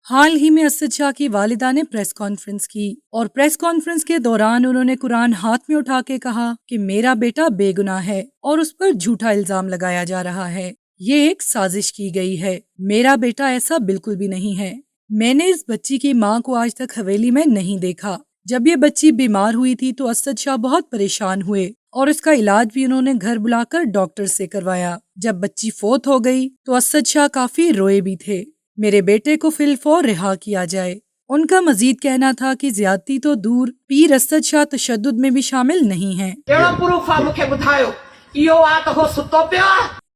حال ہی میں اسد شاہ کی والدہ نے پریس کانفرنس کی اور پریس کانفرنس کے دوران انہوں نے قرآن ہاتھ میں اٹھا کے کہا کہ میرا بیٹا بے گناہ ہے اور اس پر جھوٹا الزام لگایا جا رہا ہے۔ یہ ایک سازش کی گئی ہے، میرا بیٹا ایسا بالکل بھی نہیں ہے۔ میں نے اس بچی کی ماں کو آج تک حویلی میں نہیں دیکھا۔ جب یہ بچی بیمار ہوئی تھی تو اسد شاہ بہت پریشان ہوئے اور اس کا علاج بھی انہوں نے گھر بلا کر ڈاکٹر سے کروایا۔ جب بچی فوت ہو گئی تو اسد شاہ کافی روئے بھی تھے۔ میرے بیٹے کو فی الفور رہا کیا جائے۔ ان کا مزید کہنا تھا کہ زیادتی تو دور، پیر اسد شاہ تشدد میں بھی شامل نہیں ہیں۔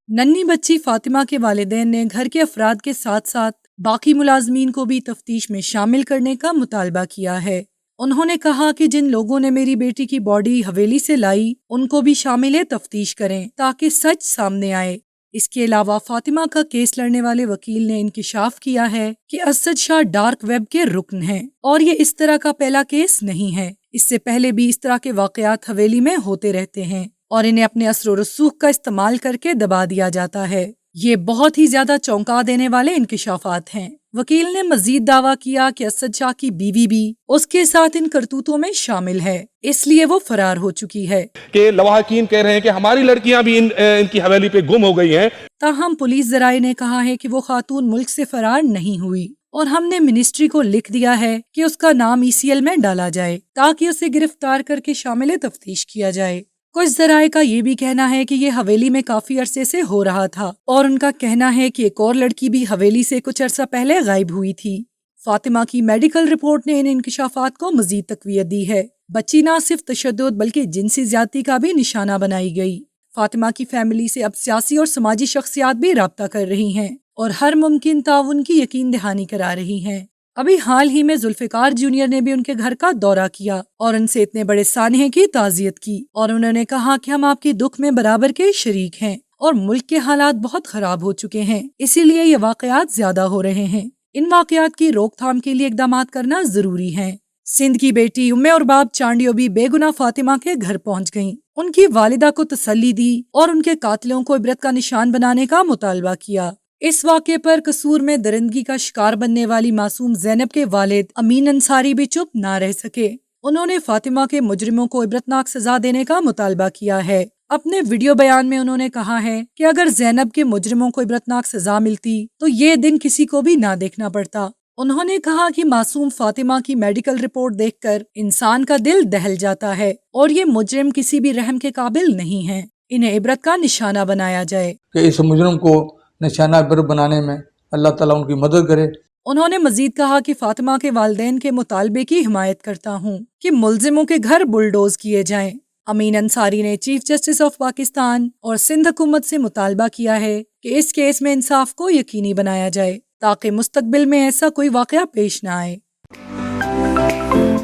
ننھی بچی فاطمہ کے والدین نے گھر کے افراد کے ساتھ ساتھ باقی ملازمین کو بھی تفتیش میں شامل کرنے کا مطالبہ کیا ہے۔ انہوں نے کہا کہ جن لوگوں نے میری بیٹی کی باڈی حویلی سے لائی ان کو بھی شامل تفتیش کریں تاکہ سچ سامنے آئے۔ اس کے علاوہ فاطمہ کا کیس لڑنے والے وکیل نے انکشاف کیا ہے کہ اسد شاہ ڈارک ویب کے رکن ہیں اور یہ اس طرح کا پہلا کیس نہیں ہے۔ اس سے پہلے بھی اس طرح کے واقعات حویلی میں ہوتے رہتے ہیں اور انہیں اپنے اثر و رسوخ کا استعمال کر کے دبا دیا جاتا ہے۔ یہ بہت ہی زیادہ چونکا دینے والے انکشافات ہیں۔ وکیل نے مزید دعویٰ کیا کہ اسد شاہ کی بیوی بھی اس کے ساتھ ان کرتوتوں میں شامل ہے، اس لیے وہ فرار ہو چکی ہے۔ کہ لواحقین کہہ رہے ہیں کہ ہماری لڑکیاں بھی ان کی حویلی پہ گم ہو گئی ہیں۔ تاہم پولیس ذرائع نے کہا ہے کہ وہ خاتون ملک سے فرار نہیں ہوئی اور ہم نے منسٹری کو لکھ دیا ہے کہ اس کا نام ECL میں ڈالا جائے تاکہ اسے گرفتار کر کے شامل تفتیش کیا جائے۔ کچھ ذرائع کا یہ بھی کہنا ہے کہ یہ حویلی میں کافی عرصے سے ہو رہا تھا اور ان کا کہنا ہے کہ ایک اور لڑکی بھی حویلی سے کچھ عرصہ پہلے غائب ہوئی تھی۔ فاطمہ کی میڈیکل رپورٹ نے ان انکشافات کو مزید تقویت دی ہے۔ بچی نہ صرف تشدد بلکہ جنسی زیادتی کا بھی نشانہ بنائی گئی۔ فاطمہ کی فیملی سے اب سیاسی اور سماجی شخصیات بھی رابطہ کر رہی ہیں اور ہر ممکن تعاون کی یقین دہانی کرا رہی ہیں۔ ابھی حال ہی میں ذوالفقار جونیئر نے بھی ان کے گھر کا دورہ کیا اور ان سے اتنے بڑے سانحے کی تعزیت کی اور انہوں نے کہا کہ ہم آپ کی دکھ میں برابر کے شریک ہیں اور ملک کے حالات بہت خراب ہو چکے ہیں، اسی لیے یہ واقعات زیادہ ہو رہے ہیں۔ ان واقعات کی روک تھام کے لیے اقدامات کرنا ضروری ہیں۔ سندھ کی بیٹی ام اور باب چانڈیو بھی بے گناہ فاطمہ کے گھر پہنچ گئیں، ان کی والدہ کو تسلی دی اور ان کے قاتلوں کو عبرت کا نشان بنانے کا مطالبہ کیا۔ اس واقعے پر قصور میں درندگی کا شکار بننے والی معصوم زینب کے والد امین انصاری بھی چپ نہ رہ سکے۔ انہوں نے فاطمہ کے مجرموں کو عبرتناک سزا دینے کا مطالبہ کیا ہے۔ اپنے ویڈیو بیان میں انہوں نے کہا ہے کہ اگر زینب کے مجرموں کو عبرتناک سزا ملتی تو یہ دن کسی کو بھی نہ دیکھنا پڑتا۔ انہوں نے کہا کہ معصوم فاطمہ کی میڈیکل رپورٹ دیکھ کر انسان کا دل دہل جاتا ہے اور یہ مجرم کسی بھی رحم کے قابل نہیں ہیں، انہیں عبرت کا نشانہ بنایا جائے۔ کہ اس مجرم کو نشانہ عبرت بنانے میں اللہ تعالیٰ ان کی مدد کرے۔ انہوں نے مزید کہا کہ فاطمہ کے والدین کے مطالبے کی حمایت کرتا ہوں کہ ملزموں کے گھر بلڈوز کیے جائیں۔ امین انصاری نے چیف جسٹس آف پاکستان اور سندھ حکومت سے مطالبہ کیا ہے کہ اس کیس میں انصاف کو یقینی بنایا جائے تاکہ مستقبل میں ایسا کوئی واقعہ پیش نہ آئے۔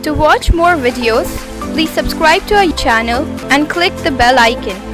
To watch more videos, please subscribe to our channel and click the bell icon.